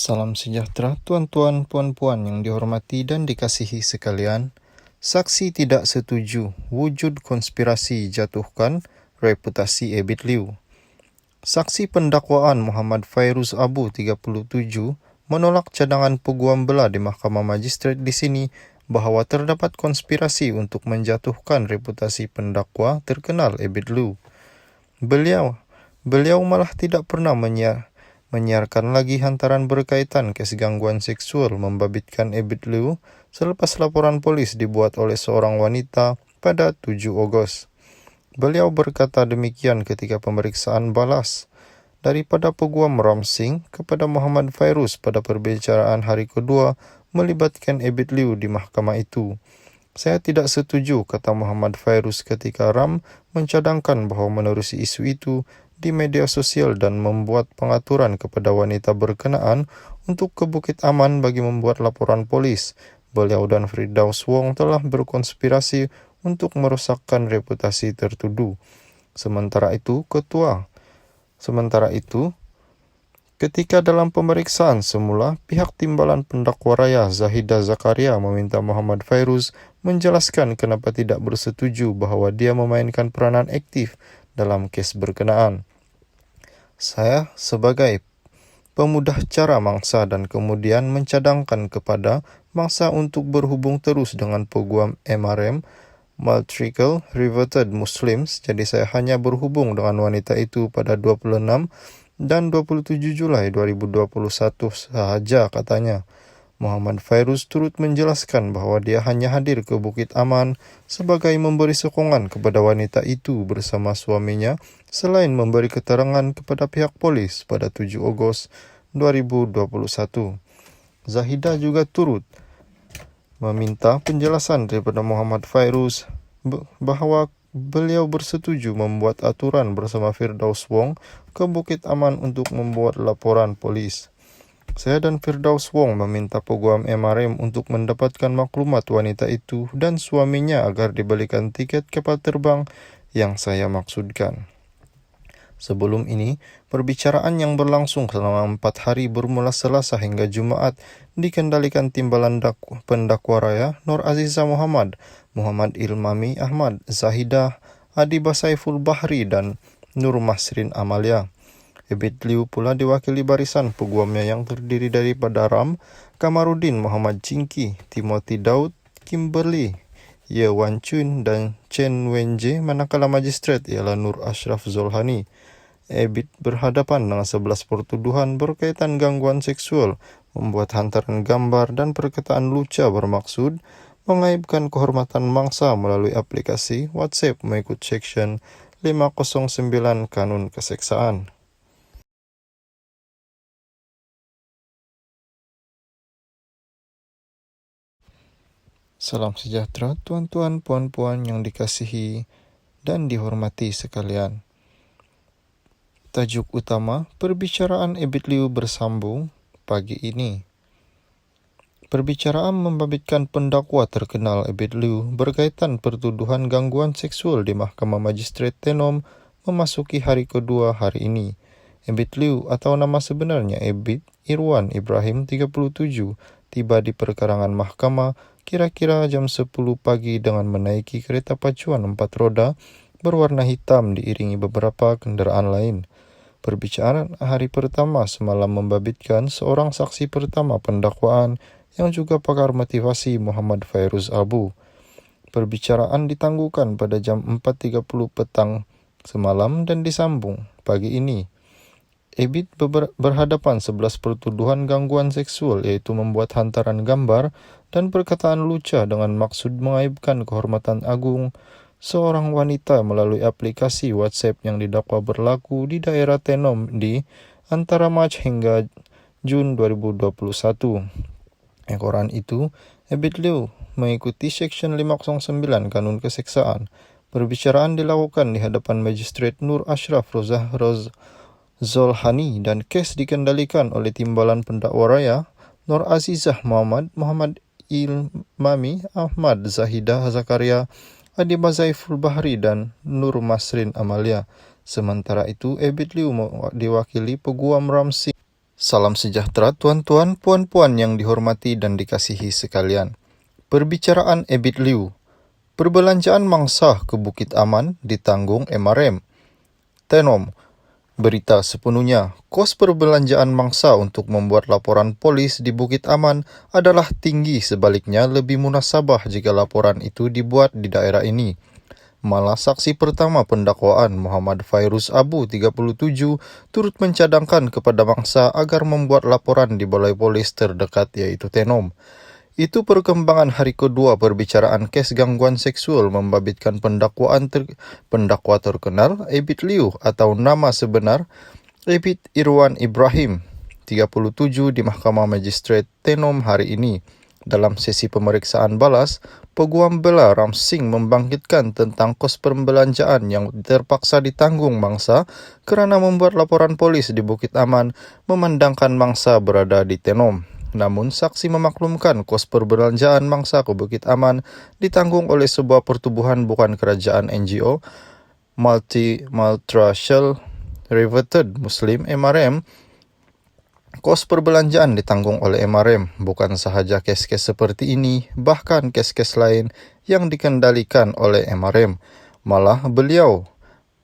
Salam sejahtera tuan-tuan, puan-puan yang dihormati dan dikasihi sekalian. Saksi tidak setuju, wujud konspirasi jatuhkan reputasi Ebit Liu. Saksi pendakwaan Muhammad Fairuz Abu 37 menolak cadangan peguam bela di Mahkamah Magistrate di sini bahwa terdapat konspirasi untuk menjatuhkan reputasi pendakwa terkenal Ebit Liu. Beliau malah tidak pernah menyiarkan lagi hantaran berkaitan kes gangguan seksual membabitkan Ebit Liu selepas laporan polis dibuat oleh seorang wanita pada 7 Ogos. Beliau berkata demikian ketika pemeriksaan balas daripada peguam Ramsing kepada Muhammad Fairuz pada perbicaraan hari kedua melibatkan Ebit Liu di mahkamah itu. Saya tidak setuju, kata Muhammad Fairuz ketika Ram mencadangkan bahwa menerusi isu itu di media sosial dan membuat pengaturan kepada wanita berkenaan untuk ke Bukit Aman bagi membuat laporan polis. Beliau dan Firdaus Wong telah berkonspirasi untuk merusakkan reputasi tertuduh. Sementara itu, ketika dalam pemeriksaan semula, pihak timbalan pendakwa raya Zahidah Zakaria meminta Muhammad Fairuz menjelaskan kenapa tidak bersetuju bahwa dia memainkan peranan aktif dalam kes berkenaan. Saya sebagai pemudah cara mangsa dan kemudian mencadangkan kepada mangsa untuk berhubung terus dengan peguam MRM, Matrical Reverted Muslims, jadi saya hanya berhubung dengan wanita itu pada 26 dan 27 Julai 2021 sahaja, katanya. Muhammad Fairuz turut menjelaskan bahwa dia hanya hadir ke Bukit Aman sebagai memberi sokongan kepada wanita itu bersama suaminya selain memberi keterangan kepada pihak polis pada 7 Ogos 2021. Zahidah juga turut meminta penjelasan daripada Muhammad Fairuz bahwa beliau bersetuju membuat aturan bersama Firdaus Wong ke Bukit Aman untuk membuat laporan polis. Saya dan Firdaus Wong meminta peguam MRM untuk mendapatkan maklumat wanita itu dan suaminya agar dibelikan tiket kapal terbang yang saya maksudkan. Sebelum ini, perbicaraan yang berlangsung selama 4 hari bermula Selasa hingga Jumaat dikendalikan timbalan pendakwa raya Nur Aziza Muhammad, Muhammad Ilmami Ahmad, Zahidah, Adiba Saiful Bahri, dan Nur Masrin Amalia. Ebit Liu pula diwakili barisan peguamnya yang terdiri daripada Ram, Kamarudin Muhammad Cingki, Timothy Daud, Kimberly, Ye Wan Chun, dan Chen Wenje, manakala magistrat ialah Nur Ashraf Zolhani. Ebit berhadapan dengan 11 pertuduhan berkaitan gangguan seksual, membuat hantaran gambar dan perkataan lucu bermaksud mengaibkan kehormatan mangsa melalui aplikasi WhatsApp mengikut Seksyen 509 Kanun Keseksaan. Salam sejahtera tuan-tuan, puan-puan yang dikasihi dan dihormati sekalian. Tajuk utama perbicaraan Ebit Liu bersambung pagi ini. Perbicaraan membabitkan pendakwa terkenal Ebit Liu berkaitan pertuduhan gangguan seksual di Mahkamah Magistrate Tenom memasuki hari kedua hari ini. Ebit Liu atau nama sebenarnya Ebit Irwan Ibrahim 37 tiba di perkarangan mahkamah kira-kira jam 10 pagi dengan menaiki kereta pacuan 4 roda berwarna hitam diiringi beberapa kendaraan lain. Perbicaraan hari pertama semalam membabitkan seorang saksi pertama pendakwaan yang juga pakar motivasi Muhammad Fairuz Abu. Perbicaraan ditangguhkan pada jam 4.30 petang semalam dan disambung pagi ini. Ebit berhadapan 11 pertuduhan gangguan seksual, yaitu membuat hantaran gambar dan perkataan lucu dengan maksud mengaibkan kehormatan agung seorang wanita melalui aplikasi WhatsApp yang didakwa berlaku di daerah Tenom di antara Mac hingga Jun 2021. Ekoran itu, Ebit Liu mengikuti Seksyen 509 Kanun Keseksaan. Perbicaraan dilakukan di hadapan Magistrat Nur Ashraf Zolhani dan kes dikendalikan oleh timbalan pendakwa raya Nur Azizah Muhammad, Muhammad Ilmami Ahmad, Zahidah Zakaria, Adiba Saiful Bahri, dan Nur Masrin Amalia. Sementara itu, Ebit Liu diwakili peguam Ramsing Salam sejahtera tuan-tuan, puan-puan yang dihormati dan dikasihi sekalian. Perbicaraan Ebit Liu. Perbelanjaan mangsa ke Bukit Aman ditanggung MRM. Tenom. Berita sepenuhnya, kos perbelanjaan mangsa untuk membuat laporan polis di Bukit Aman adalah tinggi, sebaliknya lebih munasabah jika laporan itu dibuat di daerah ini. Malah saksi pertama pendakwaan Muhammad Fairuz Abu 37 turut mencadangkan kepada mangsa agar membuat laporan di balai polis terdekat yaitu Tenom. Itu perkembangan hari kedua perbicaraan kes gangguan seksual membabitkan pendakwa terkenal Ebit Liu atau nama sebenar Ebit Irwan Ibrahim 37 di Mahkamah Magistrate Tenom hari ini. Dalam sesi pemeriksaan balas, peguam bela Ram Singh membangkitkan tentang kos perbelanjaan yang terpaksa ditanggung mangsa kerana membuat laporan polis di Bukit Aman memandangkan mangsa berada di Tenom. Namun, saksi memaklumkan kos perbelanjaan mangsa ke Bukit Aman ditanggung oleh sebuah pertubuhan bukan kerajaan NGO, Multiracial Reverted Muslim MRM. Kos perbelanjaan ditanggung oleh MRM, bukan sahaja kes-kes seperti ini, bahkan kes-kes lain yang dikendalikan oleh MRM. Malah beliau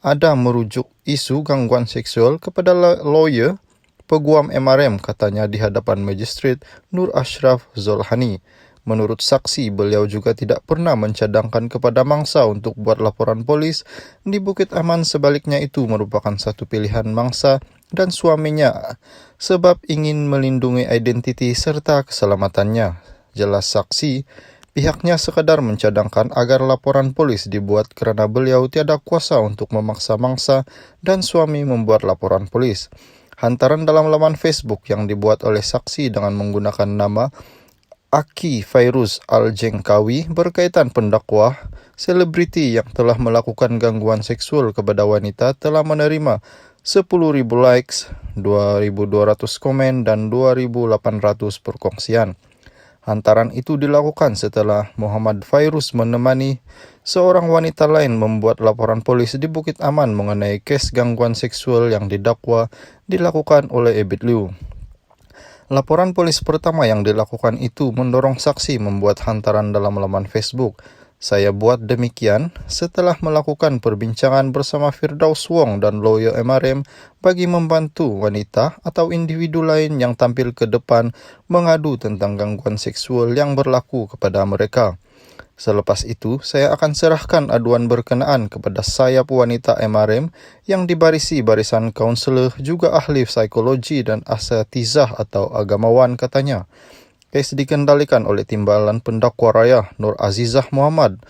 ada merujuk isu gangguan seksual kepada lawyer peguam MRM, katanya di hadapan Magistrate Nur Ashraf Zolhani. Menurut saksi, beliau juga tidak pernah mencadangkan kepada mangsa untuk buat laporan polis di Bukit Aman, sebaliknya itu merupakan satu pilihan mangsa dan suaminya sebab ingin melindungi identiti serta keselamatannya. Jelas saksi, pihaknya sekadar mencadangkan agar laporan polis dibuat kerana beliau tiada kuasa untuk memaksa mangsa dan suami membuat laporan polis. Hantaran dalam laman Facebook yang dibuat oleh saksi dengan menggunakan nama Aki Fairuz Al-Jengkawi berkaitan pendakwa selebriti yang telah melakukan gangguan seksual kepada wanita telah menerima 10,000 likes, 2,200 komen dan 2,800 perkongsian. Hantaran itu dilakukan setelah Muhammad Fairuz menemani seorang wanita lain membuat laporan polis di Bukit Aman mengenai kes gangguan seksual yang didakwa dilakukan oleh Ebit Liu. Laporan polis pertama yang dilakukan itu mendorong saksi membuat hantaran dalam laman Facebook. Saya buat demikian setelah melakukan perbincangan bersama Firdaus Wong dan lawyer MRM bagi membantu wanita atau individu lain yang tampil ke depan mengadu tentang gangguan seksual yang berlaku kepada mereka. Selepas itu, saya akan serahkan aduan berkenaan kepada sayap wanita MRM yang dibarisi barisan kaunselor juga ahli psikologi dan asatizah atau agamawan, katanya. Kes dikendalikan oleh Timbalan Pendakwa Raya Nur Azizah Muhammad,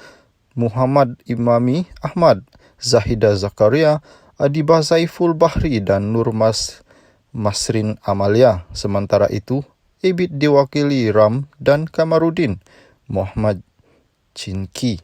Muhammad Imami Ahmad, Zahida Zakaria, Adibah Zaiful Bahri dan Nur Masrin Amalia. Sementara itu, Ebit diwakili Ram dan Kamarudin Muhammad Cinki.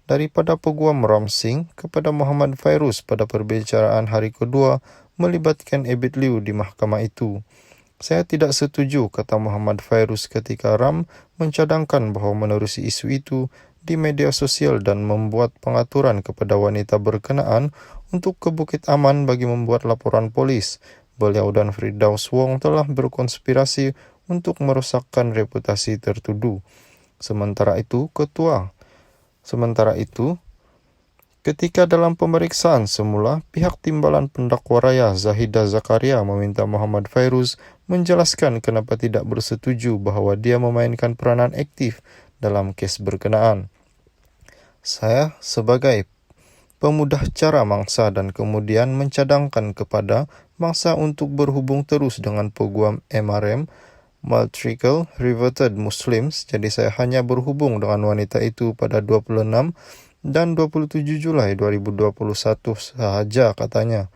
Daripada peguam Ram Singh kepada Muhammad Fairuz pada perbicaraan hari kedua melibatkan Ebit Liu di mahkamah itu. Saya tidak setuju, kata Muhammad Fairuz ketika Ram mencadangkan bahawa menerusi isu itu di media sosial dan membuat pengaturan kepada wanita berkenaan untuk ke Bukit Aman bagi membuat laporan polis. Beliau dan Firdaus Wong telah berkonspirasi untuk merosakkan reputasi tertuduh. Sementara itu, ketika dalam pemeriksaan semula, pihak Timbalan Pendakwa Raya Zahida Zakaria meminta Muhammad Fairuz menjelaskan kenapa tidak bersetuju bahawa dia memainkan peranan aktif dalam kes berkenaan. Saya sebagai pemudah cara mangsa dan kemudian mencadangkan kepada mangsa untuk berhubung terus dengan peguam MRM, Multiracial Reverted Muslims, jadi saya hanya berhubung dengan wanita itu pada 26 dan 27 Julai 2021 sahaja, katanya.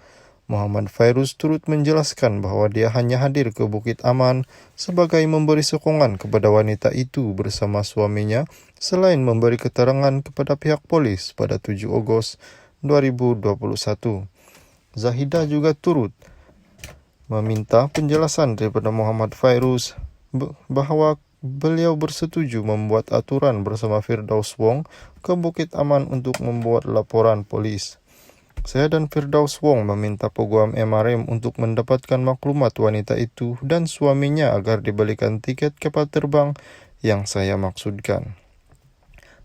Muhammad Fairuz turut menjelaskan bahawa dia hanya hadir ke Bukit Aman sebagai memberi sokongan kepada wanita itu bersama suaminya selain memberi keterangan kepada pihak polis pada 7 Ogos 2021. Zahida juga turut meminta penjelasan daripada Muhammad Fairuz bahwa beliau bersetuju membuat aturan bersama Firdaus Wong ke Bukit Aman untuk membuat laporan polis. Saya dan Firdaus Wong meminta peguam MRM untuk mendapatkan maklumat wanita itu dan suaminya agar dibelikan tiket kapal terbang yang saya maksudkan.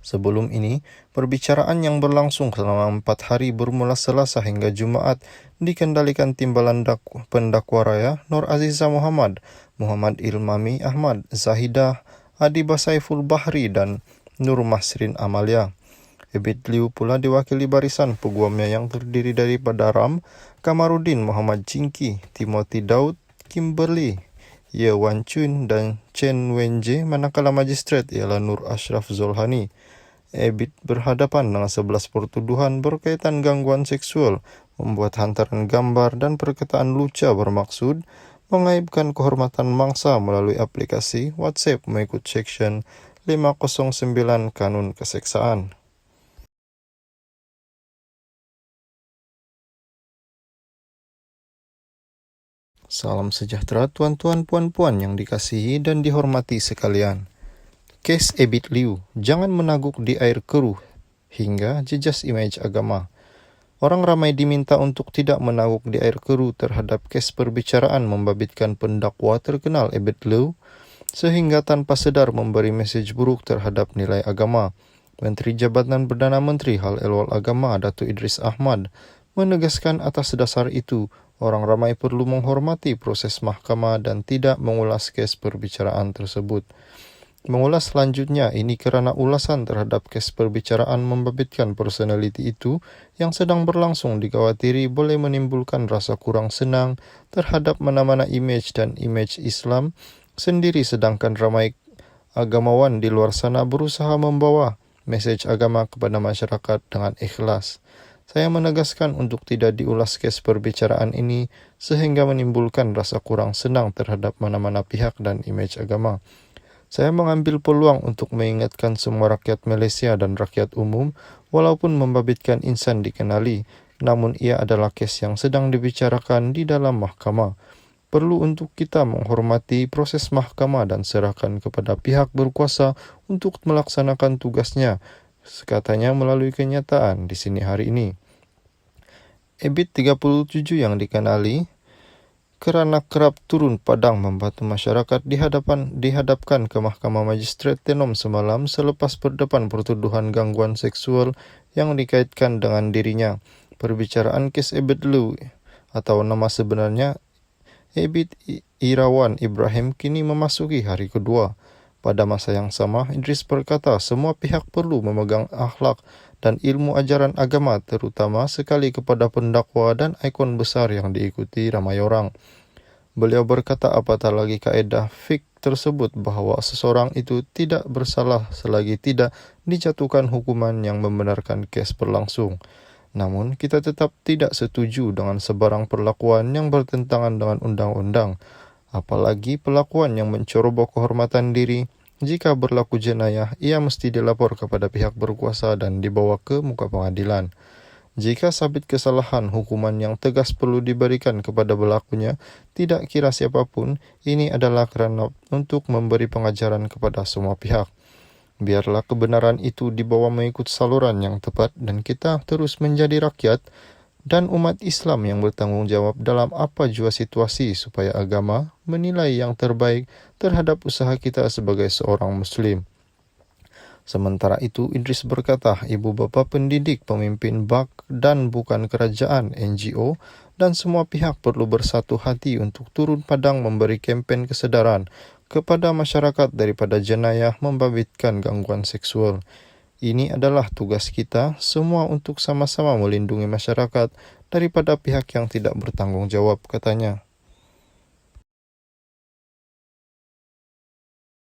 Sebelum ini, perbicaraan yang berlangsung selama 4 hari bermula Selasa hingga Jumaat dikendalikan timbalan pendakwa raya Nur Aziza Muhammad, Muhammad Ilmami Ahmad, Zahidah, Adiba Saiful Bahri, dan Nur Masrin Amalia. Ebit Liu pula diwakili barisan peguamnya yang terdiri daripada Ram, Kamarudin Muhammad Cingki, Timothy Daud, Kimberly, Ye Wan Chun, dan Chen Wenje, manakala magistrat ialah Nur Ashraf Zolhani. Ebit berhadapan dengan 11 pertuduhan berkaitan gangguan seksual, membuat hantaran gambar dan perkataan lucu bermaksud mengaibkan kehormatan mangsa melalui aplikasi WhatsApp mengikut Section 509 Kanun Keseksaan. Salam sejahtera tuan-tuan puan-puan yang dikasihi dan dihormati sekalian. Kes Ebit Liu, jangan menaguk di air keruh hingga jejas image agama. Orang ramai diminta untuk tidak menaguk di air keruh terhadap kes perbicaraan membabitkan pendakwa terkenal Ebit Liu, sehingga tanpa sedar memberi mesej buruk terhadap nilai agama. Menteri Jabatan Perdana Menteri Hal Ehwal Agama Datuk Idris Ahmad menegaskan atas dasar itu, orang ramai perlu menghormati proses mahkamah dan tidak mengulas kes perbicaraan tersebut. Mengulas selanjutnya, ini kerana ulasan terhadap kes perbicaraan membabitkan personaliti itu yang sedang berlangsung dikhawatiri boleh menimbulkan rasa kurang senang terhadap mana-mana imej dan imej Islam sendiri, sedangkan ramai agamawan di luar sana berusaha membawa mesej agama kepada masyarakat dengan ikhlas. Saya menegaskan untuk tidak diulas kes perbicaraan ini sehingga menimbulkan rasa kurang senang terhadap mana-mana pihak dan imej agama. Saya mengambil peluang untuk mengingatkan semua rakyat Malaysia dan rakyat umum, walaupun membabitkan insan dikenali, namun ia adalah kes yang sedang dibicarakan di dalam mahkamah. Perlu untuk kita menghormati proses mahkamah dan serahkan kepada pihak berkuasa untuk melaksanakan tugasnya, katanya melalui kenyataan di sini hari ini. Ebit 37 yang dikenali kerana kerap turun padang membantu masyarakat dihadapkan ke Mahkamah Magistrat Tenom semalam selepas berdepan pertuduhan gangguan seksual yang dikaitkan dengan dirinya. Perbicaraan kes Ebit Liu atau nama sebenarnya Ebit Irawan Ibrahim kini memasuki hari kedua. Pada masa yang sama, Idris berkata semua pihak perlu memegang akhlak dan ilmu ajaran agama, terutama sekali kepada pendakwa dan ikon besar yang diikuti ramai orang. Beliau berkata apatah lagi kaedah fiqh tersebut bahawa seseorang itu tidak bersalah selagi tidak dijatuhkan hukuman yang membenarkan kes berlangsung. Namun, kita tetap tidak setuju dengan sebarang perlakuan yang bertentangan dengan undang-undang, apalagi perlakuan yang menceroboh kehormatan diri. Jika berlaku jenayah, ia mesti dilapor kepada pihak berkuasa dan dibawa ke muka pengadilan. Jika sabit kesalahan, hukuman yang tegas perlu diberikan kepada pelakunya, tidak kira siapapun. Ini adalah kerana untuk memberi pengajaran kepada semua pihak. Biarlah kebenaran itu dibawa mengikut saluran yang tepat dan kita terus menjadi rakyat dan umat Islam yang bertanggungjawab dalam apa jua situasi supaya agama menilai yang terbaik terhadap usaha kita sebagai seorang Muslim. Sementara itu, Idris berkata, ibu bapa pendidik, pemimpin BAK dan bukan kerajaan, NGO dan semua pihak perlu bersatu hati untuk turun padang memberi kempen kesedaran kepada masyarakat daripada jenayah membabitkan gangguan seksual. Ini adalah tugas kita semua untuk sama-sama melindungi masyarakat daripada pihak yang tidak bertanggungjawab, katanya.